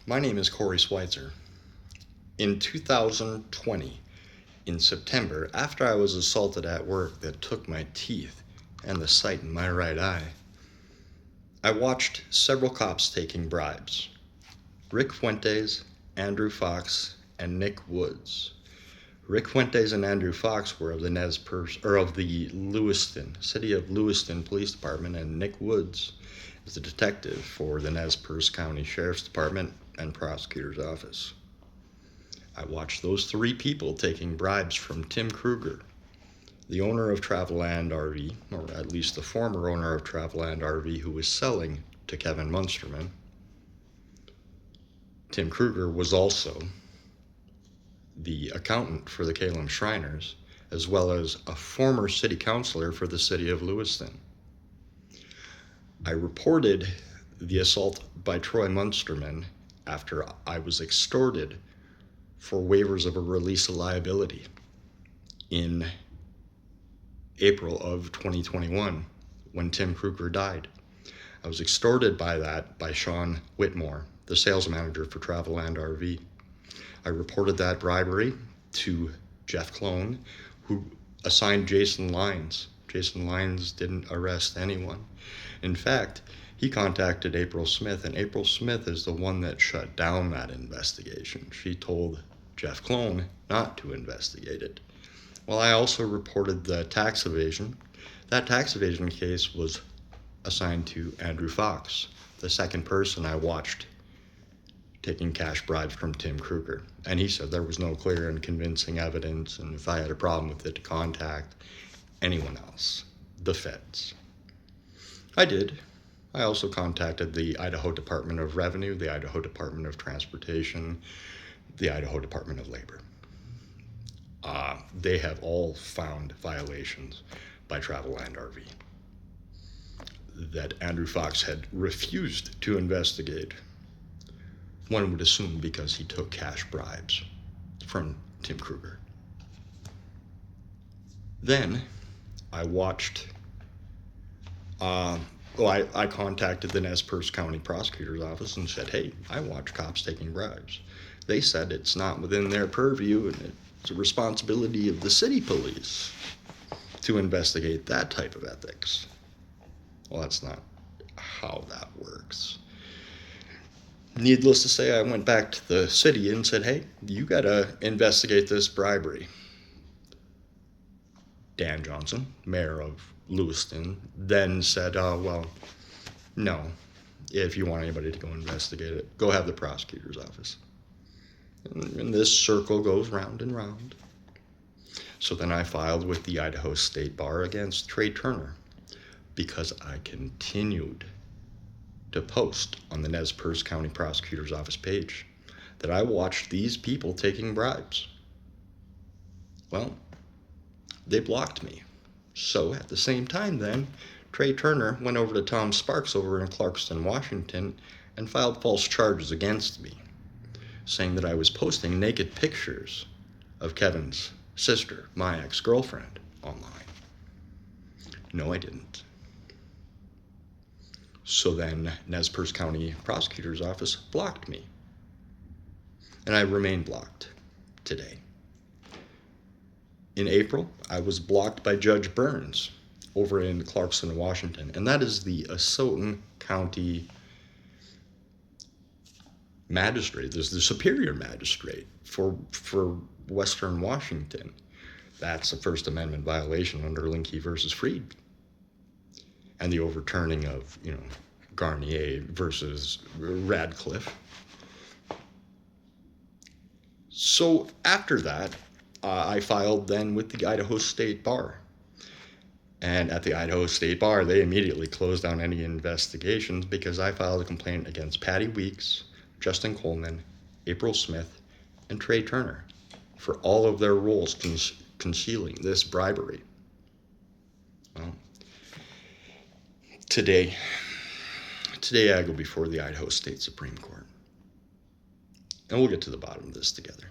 My name is Corey Schweitzer. In 2020, in September, after I was assaulted at work that took my teeth and the sight in my right eye, I watched several cops taking bribes. Rick Fuentes, Andrew Fox, and Nick Woods. Rick Fuentes and Andrew Fox were of the City of Lewiston Police Department, and Nick Woods is the detective for the Nez Perce County Sheriff's Department and Prosecutor's Office. I watched those three people taking bribes from Tim Kruger, the owner of Travelland RV, or at least the former owner of Travelland RV, who was selling to Kevin Munsterman. Tim Kruger was also the accountant for the Kalem Shriners, as well as a former city councilor for the city of Lewiston. I reported the assault by Troy Munsterman after I was extorted for waivers of a release of liability in April of 2021 when Tim Kruger died. I was extorted by Sean Whitmore, the sales manager for Travelland RV. I reported that bribery to Jeff Clone, who assigned Jason Lyons. Jason Lyons didn't arrest anyone. In fact, he contacted April Smith, and April Smith is the one that shut down that investigation. She told Jeff Clone not to investigate it. Well, I also reported the tax evasion. That tax evasion case was assigned to Andrew Fox, the second person I watched taking cash bribes from Tim Kruger. And he said there was no clear and convincing evidence, and if I had a problem with it, to contact anyone else, the feds. I did. I also contacted the Idaho Department of Revenue, the Idaho Department of Transportation, the Idaho Department of Labor. They have all found violations by Travelland RV that Andrew Fox had refused to investigate. One would assume because he took cash bribes from Tim Kruger. Then I watched, I contacted the Nez Perce County Prosecutor's Office and said, hey, I watch cops taking bribes. They said it's not within their purview and it's a responsibility of the city police to investigate that type of ethics. Well, that's not how that works. Needless to say, I went back to the city and said, hey, you gotta investigate this bribery. Dan Johnson, mayor of Lewiston, then said, well, no, if you want anybody to go investigate it, go have the prosecutor's office. And this circle goes round and round. So then I filed with the Idaho State Bar against Trey Turner because I continued to post on the Nez Perce County Prosecutor's Office page that I watched these people taking bribes. Well, they blocked me. So at the same time then, Trey Turner went over to Tom Sparks over in Clarkston, Washington, and filed false charges against me, saying that I was posting naked pictures of Kevin's sister, my ex-girlfriend, online. No, I didn't. So then Nez Perce County Prosecutor's Office blocked me. And I remain blocked today. In April, I was blocked by Judge Burns over in Clarkston, Washington. And that is the Asotin County magistrate. There's the superior magistrate for Western Washington. That's a First Amendment violation under Linke versus Freed. And the overturning of, Garnier versus Radcliffe. So after that, I filed then with the Idaho State Bar. And at the Idaho State Bar, they immediately closed down any investigations because I filed a complaint against Patty Weeks, Justin Coleman, April Smith, and Trey Turner for all of their roles concealing this bribery. Well, today I go before the Idaho State Supreme Court. And we'll get to the bottom of this together.